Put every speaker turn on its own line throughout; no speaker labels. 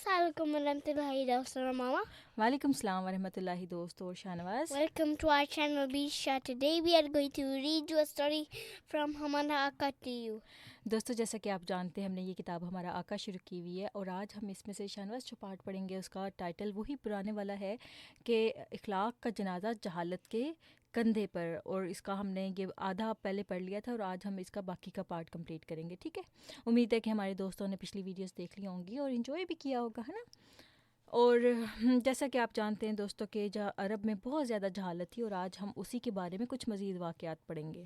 Assalamualaikum warahmatullahi wabarakatuh, Mama.
Walaikum salam warahmatullahi dost اور Shahnawaz.
Welcome to our channel, Bisha. Today we are going to read you a story from ہمارا آقا to you.
دوستو جیسا کہ آپ جانتے ہیں ہم نے یہ کتاب ہمارا آقا شروع کی ہوئی ہے اور آج ہم اس میں سے شاہنواز جو پارٹ پڑھیں گے اس کا ٹائٹل وہی پرانے والا ہے کہ اخلاق کا جنازہ جہالت کے کندھے پر، اور اس کا ہم نے یہ آدھا پہلے پڑھ لیا تھا اور آج ہم اس کا باقی کا پارٹ کمپلیٹ کریں گے. ٹھیک ہے، امید ہے کہ ہمارے دوستوں نے پچھلی ویڈیوز دیکھ لی ہوں گی اور انجوائے بھی کیا ہوگا، ہے نا. اور جیسا کہ آپ جانتے ہیں دوستوں کہ عرب میں بہت زیادہ جہالت تھی اور آج ہم اسی کے بارے میں کچھ مزید واقعات پڑھیں گے.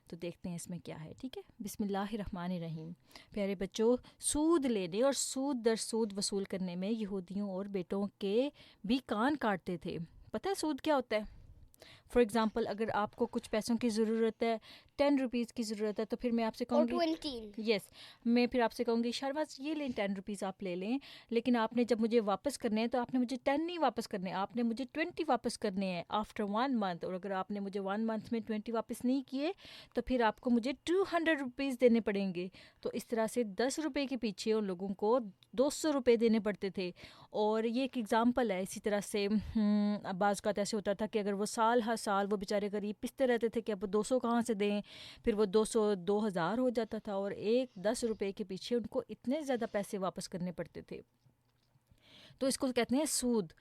تو دیکھتے ہیں اس میں کیا ہے. ٹھیک ہے، بسم اللہ الرحمن الرحیم. پیارے بچوں، سود لینے اور سود در سود وصول کرنے میں یہودیوں اور بیٹوں کے بھی کان کاٹتے تھے. پتہ ہے سود کیا ہوتا ہے؟ فار ایگزامپل اگر آپ کو کچھ پیسوں کی ضرورت ہے، 10 روپیز کی ضرورت ہے، تو پھر میں آپ سے کہوں گی
20.
میں پھر آپ سے کہوں گی شہرواز یہ لیں 10 روپیز آپ لے لیں، لیکن آپ نے جب مجھے واپس کرنے ہیں تو آپ نے مجھے 10 نہیں واپس کرنے، آپ نے مجھے 20 واپس کرنے ہیں آفٹر 1 منتھ. اور اگر آپ نے مجھے 1 منتھ میں 20 واپس نہیں کیے تو پھر آپ کو مجھے 200 روپیز دینے پڑیں گے. تو اس طرح سے 10 روپے کے پیچھے ان لوگوں کو 200 روپے دینے پڑتے تھے. اور یہ ایک ایگزامپل ہے. اسی طرح سے بعض کا ایسے ہوتا تھا کہ اگر وہ سال ہر سال وہ بیچارے غریب پستے رہتے تھے کہ اب 200 کہاں سے دیں، پھر وہ 200 2000 ہو جاتا تھا اور 10 روپے کے پیچھے ان کو اتنے زیادہ پیسے واپس کرنے پڑتے تھے. تو اس کو کہتے ہیں سود.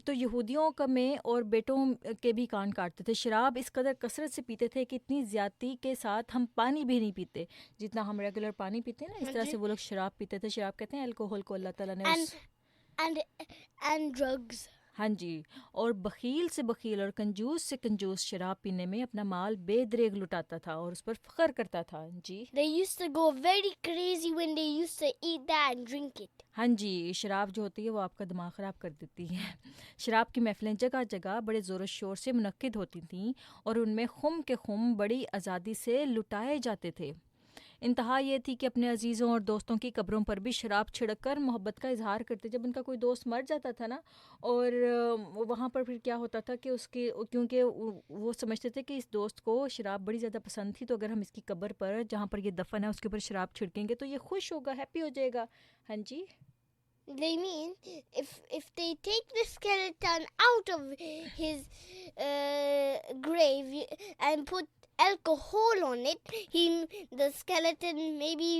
تو یہودیوں کا میں اور بیٹوں کے بھی کان کاٹتے تھے. شراب اس قدر کثرت سے پیتے تھے کہ اتنی زیادتی کے ساتھ ہم پانی بھی نہیں پیتے جتنا ہم ریگولر پانی پیتے ہیں نا، اس طرح سے وہ لوگ شراب پیتے تھے. شراب کہتے ہیں الکوہل کو اللہ تعالیٰ نے
and drugs.
ہاں جی. اور بخیل سے بخیل اور کنجوس سے کنجوس شراب پینے میں اپنا مال بے دریغ لٹاتا تھا اور اس پر فخر کرتا تھا. جی
They used to go very crazy when they used to eat that and drink it.
ہاں جی، شراب جو ہوتی ہے وہ آپ کا دماغ خراب کر دیتی ہے. شراب کی محفلیں جگہ جگہ بڑے زور و شور سے منعقد ہوتی تھیں اور ان میں خم کے خم بڑی آزادی سے لٹائے جاتے تھے. انتہا یہ تھی کہ اپنے عزیزوں اور دوستوں کی قبروں پر بھی شراب چھڑک کر محبت کا اظہار کرتے. جب ان کا کوئی دوست مر جاتا تھا نا، اور وہاں پر پھر کیا ہوتا تھا کہ اس کے کیونکہ وہ سمجھتے تھے کہ اس دوست کو شراب بڑی زیادہ پسند تھی، تو اگر ہم اس کی قبر پر جہاں پر یہ دفن ہے اس کے اوپر شراب چھڑکیں گے تو یہ خوش ہوگا، ہیپی ہو جائے گا. ہاں جی.
They mean if they take the skeleton out of his grave and put alcohol on it, the skeleton maybe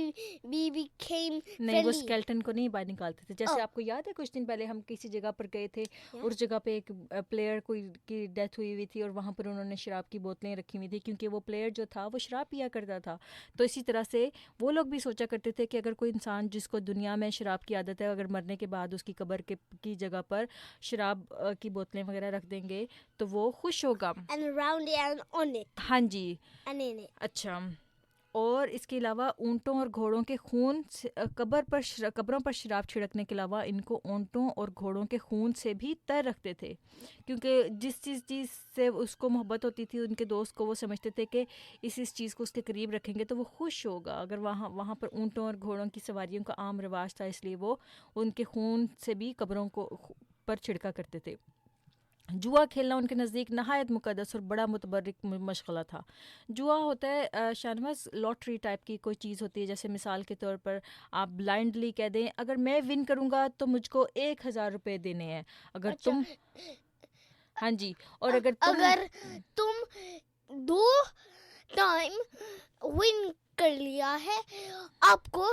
became
نہیں، وہ
friendly.
اسکیلٹن کو نہیں باہر نکالتے تھے. جیسے آپ کو یاد ہے کچھ دن پہلے ہم کسی جگہ پر گئے تھے، اس جگہ پہ ایک پلیئر کی ڈیتھ ہوئی ہوئی تھی اور وہاں پر انہوں نے شراب کی بوتلیں رکھی ہوئی تھی کیونکہ وہ پلیئر جو تھا وہ شراب پیا کرتا تھا. تو اسی طرح سے وہ لوگ بھی سوچا کرتے تھے کہ اگر کوئی انسان جس کو دنیا میں شراب کی عادت ہے، اگر مرنے کے بعد اس کی قبر کی جگہ پر شراب کی بوتلیں وغیرہ رکھ دیں گے تو وہ خوش ہوگا.
And around it and on it
ہاں جی.
and in it.
اچھا. اور اس کے علاوہ اونٹوں اور گھوڑوں کے خون قبروں پر شراب چھڑکنے کے علاوہ ان کو اونٹوں اور گھوڑوں کے خون سے بھی تر رکھتے تھے، کیونکہ جس چیز سے اس کو محبت ہوتی تھی ان کے دوست کو، وہ سمجھتے تھے کہ اس چیز کو اس کے قریب رکھیں گے تو وہ خوش ہوگا. اگر وہاں پر اونٹوں اور گھوڑوں کی سواریوں کا عام رواج تھا، اس لیے وہ ان کے خون سے بھی قبروں پر چھڑکا کرتے تھے. جوا کھیلنا ان کے نزدیک نہایت مقدس اور بڑا متبرک مشغلہ تھا. جوا ہوتا ہے شانواز لاٹری ٹائپ کی کوئی چیز ہوتی ہے. جیسے مثال کے طور پر آپ بلائنڈلی کہہ دیں اگر میں ون کروں گا تو مجھ کو 1000 روپے دینے ہیں. اگر تم ہاں جی، اور اگر
تم 2 ٹائم ون کر لیا ہے آپ کو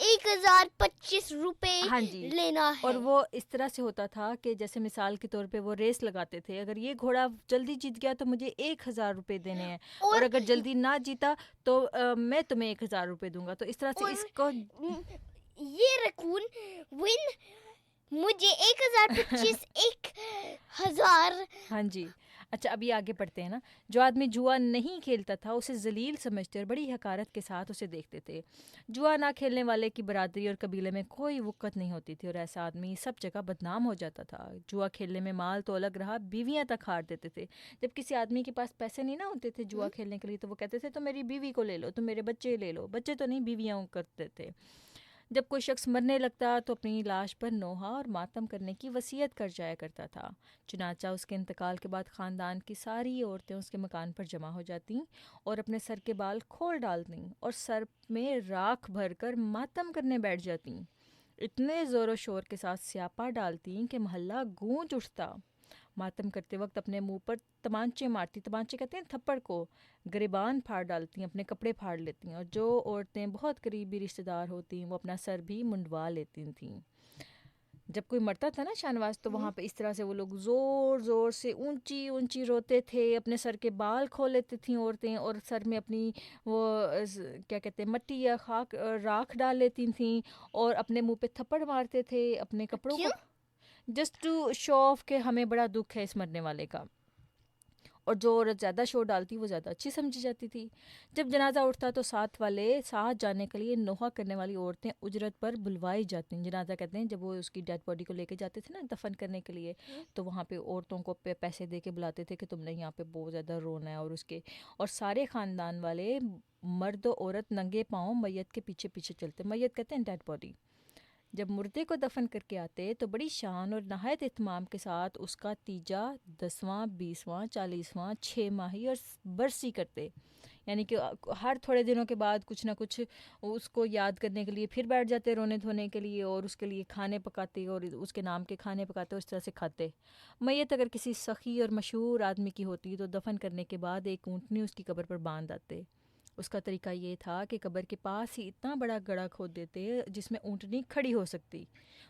1025 روپے لینا ہے.
اور وہ اس طرح سے ہوتا تھا کہ جیسے مثال کے طور پہ وہ ریس لگاتے تھے، اگر یہ گھوڑا جلدی جیت گیا تو مجھے 1000 روپے دینے ہیں، اور اگر جلدی نہ جیتا تو میں تمہیں 1000 روپے دوں گا. تو اس طرح سے اس کو
یہ رکون ون مجھے 1025 1000.
ہاں جی. اچھا ابھی آگے پڑھتے ہیں نا. جو آدمی جوا نہیں کھیلتا تھا اسے ذلیل سمجھتے اور بڑی حقارت کے ساتھ اسے دیکھتے تھے. جوا نہ کھیلنے والے کی برادری اور قبیلے میں کوئی وقت نہیں ہوتی تھی اور ایسا آدمی سب جگہ بدنام ہو جاتا تھا. جوا کھیلنے میں مال تو الگ رہا، بیویاں تک ہار دیتے تھے. جب کسی آدمی کے پاس پیسے نہیں نہ ہوتے تھے جوا کھیلنے کے لیے تو وہ کہتے تھے تو میری بیوی کو لے لو، تو میرے بچے لے لو. بچے تو نہیں، بیویاں کرتے تھے. جب کوئی شخص مرنے لگتا تو اپنی لاش پر نوحہ اور ماتم کرنے کی وصیت کر جایا کرتا تھا. چنانچہ اس کے انتقال کے بعد خاندان کی ساری عورتیں اس کے مکان پر جمع ہو جاتیں اور اپنے سر کے بال کھول ڈالتیں اور سر میں راکھ بھر کر ماتم کرنے بیٹھ جاتیں. اتنے زور و شور کے ساتھ سیاپا ڈالتی کہ محلہ گونج اٹھتا. ماتم کرتے وقت اپنے منہ پر تمانچے مارتی, تمانچے کہتے ہیں تھپڑ کو, گریبان پھاڑ ڈالتی ہیں, اپنے کپڑے پھاڑ لیتی ہیں, اور جو عورتیں بہت قریبی رشتہ دار ہوتی ہیں وہ اپنا سر بھی منڈوا لیتی تھیں. جب کوئی مرتا تھا نا شاہنواز, تو وہاں پہ اس طرح سے وہ لوگ زور زور سے اونچی اونچی روتے تھے, اپنے سر کے بال کھول لیتی تھیں عورتیں, اور سر میں اپنی وہ کیا کہتے ہیں مٹی یا خاک راکھ ڈال لیتی تھیں, اور اپنے منہ پہ تھپڑ مارتے تھے اپنے کپڑوں کو, جسٹ ٹو شو آف کہ ہمیں بڑا دکھ ہے اس مرنے والے کا. اور جو عورت زیادہ شور ڈالتی وہ زیادہ اچھی سمجھی جاتی تھی. جب جنازہ اٹھتا تو ساتھ جانے کے لیے نوحہ کرنے والی عورتیں اجرت پر بلوائی جاتی ہیں. جنازہ کہتے ہیں جب وہ اس کی ڈیڈ باڈی کو لے کے جاتے تھے نا دفن کرنے کے لیے, تو وہاں پہ عورتوں کو پیسے دے کے بلاتے تھے کہ تم نے یہاں پہ بہت زیادہ رونا ہے, اور سارے خاندان والے مرد و عورت ننگے پاؤں میت کے پیچھے پیچھے چلتے. میت کہتے ہیں ڈیڈ باڈی. جب مردے کو دفن کر کے آتے تو بڑی شان اور نہایت اہتمام کے ساتھ اس کا تیجا 10واں 20واں 40واں 6 ماہی اور برسی کرتے. یعنی کہ ہر تھوڑے دنوں کے بعد کچھ نہ کچھ اس کو یاد کرنے کے لیے پھر بیٹھ جاتے رونے دھونے کے لیے, اور اس کے لیے کھانے پکاتے اور اس کے نام کے کھانے پکاتے اور اس طرح سے کھاتے. میت اگر کسی سخی اور مشہور آدمی کی ہوتی تو دفن کرنے کے بعد ایک اونٹنی اس کی قبر پر باندھ آتے. اس کا طریقہ یہ تھا کہ قبر کے پاس ہی اتنا بڑا گڑھا کھود دیتے جس میں اونٹنی کھڑی ہو سکتی.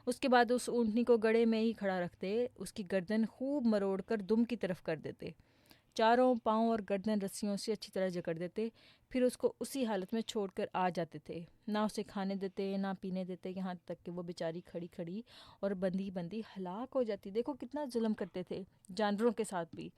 اس کے بعد اس اونٹنی کو گڑھے میں ہی کھڑا رکھتے, اس کی گردن خوب مروڑ کر دم کی طرف کر دیتے, چاروں پاؤں اور گردن رسیوں سے اچھی طرح جکڑ دیتے, پھر اس کو اسی حالت میں چھوڑ کر آ جاتے تھے. نہ اسے کھانے دیتے نہ پینے دیتے, یہاں تک کہ وہ بیچاری کھڑی کھڑی اور بندھی بندھی ہلاک ہو جاتی. دیکھو کتنا ظلم کرتے تھے جانوروں کے ساتھ بھی.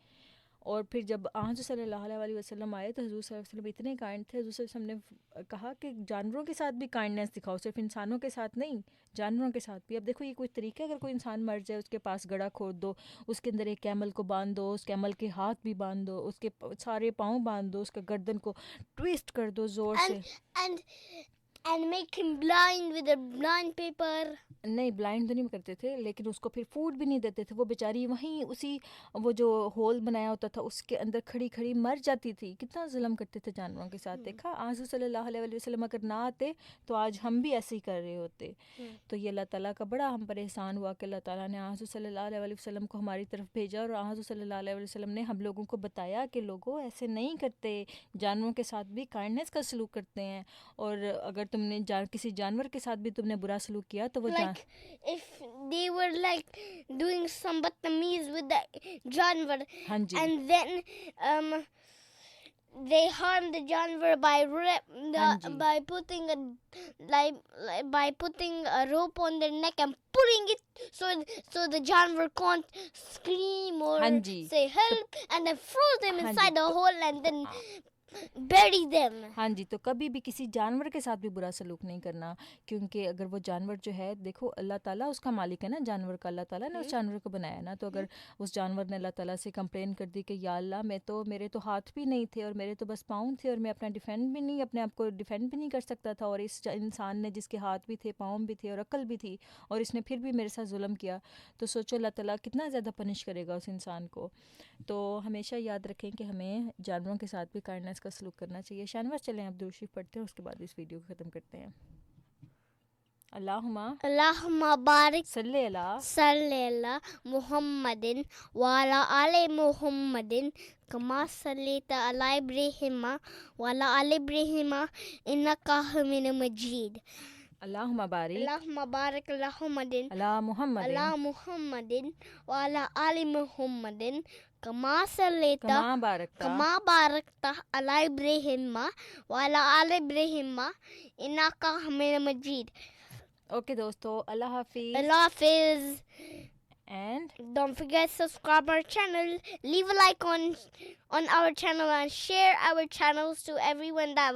اور پھر جب حضور صلی اللہ علیہ وسلم آئے تو حضور صلی اللہ علیہ وسلم اتنے کائنڈ تھے. حضور صلی اللہ علیہ وسلم نے کہا کہ جانوروں کے ساتھ بھی کائنڈنیس دکھاؤ, صرف انسانوں کے ساتھ نہیں, جانوروں کے ساتھ بھی. اب دیکھو یہ کوئی طریقہ ہے, اگر کوئی انسان مر جائے اس کے پاس گڑھا کھود دو, اس کے اندر ایک کیمل کو باندھ دو, اس کیمل کے ہاتھ بھی باندھ دو, اس کے سارے پاؤں باندھ دو, اس کے گردن کو ٹویسٹ کر دو زور سے,
and make him blind with a blind paper.
نہیں بلائنڈ تو نہیں کرتے تھے, لیکن اس کو پھر فوڈ بھی نہیں دیتے تھے. وہ بیچاری وہیں اسی وہ جو ہول بنایا ہوتا تھا اس کے اندر کھڑی کھڑی مر جاتی تھی. کتنا ظلم کرتے تھے جانوروں کے ساتھ. دیکھا حضور صلی اللہ علیہ وسلم اگر نہ آتے تو آج ہم بھی ایسے ہی کر رہے ہوتے. تو یہ اللہ تعالیٰ کا بڑا ہم پر احسان ہوا کہ اللہ تعالیٰ نے حضور صلی اللہ علیہ وسلم کو ہماری طرف بھیجا, اور حضور صلی اللہ علیہ وسلم نے ہم لوگوں کو بتایا کہ لوگوں ایسے نہیں کرتے, جانوروں کے ساتھ بھی کائنڈنیس کا سلوک کرتے ہیں. اور اگر تم نے کسی جانور کے ساتھ بھی تم نے برا سلوک کیا تو وہ
Like if they were like doing some badtameez with the janwar,
ہاں جی
and then they harm the janwar by putting a rope on their neck and putting it so the janwar can't scream or
ہاں جی
say help, and then throw them inside the hole and then bury them.
ہاں جی, تو کبھی بھی کسی جانور کے ساتھ بھی برا سلوک نہیں کرنا, کیونکہ اگر وہ جانور جو ہے, دیکھو اللہ تعالیٰ اس کا مالک ہے نا جانور کا, اللہ تعالیٰ نے اس جانور کو بنایا نا. تو اگر اس جانور نے اللہ تعالیٰ سے کمپلین کر دی کہ یا اللہ میرے تو ہاتھ بھی نہیں تھے اور میرے تو بس پاؤں تھے, اور میں اپنے آپ کو ڈیفینڈ بھی نہیں کر سکتا تھا, اور اس انسان نے جس کے ہاتھ بھی تھے پاؤں بھی تھے اور عقل بھی تھی, اور اس نے پھر بھی میرے ساتھ ظلم کیا, تو سوچو اللہ تعالیٰ کتنا زیادہ پنش کرے گا اس انسان کو. تو ہمیشہ یاد رکھیں کہ ہمیں جانوروں کے ساتھ بھی کائنڈنیس کا سلوک کرنا چاہیے. شاہنواز چلیں اب درود شریف پڑھتے ہیں, اس کے بعد اس ویڈیو کو ختم کرتے ہیں.
اللہم بارک
صلی
اللہ محمدin وعلی آل محمدin کما صلیت علی ابراہیم وعلی آل ابراہیم انک حمید مجید.
اللہم
بارک محمدin
علی
محمدin وعلی آل محمدin کما صلیت
کما
بارکت علی ابراہیم وعلی آل ابراہیم انک حمید مجید.
اوکے دوستو, اللہ حافظ.
Allah Hafiz.
And
Don't forget to subscribe our channel, leave a like on our channel, and share our channels to everyone that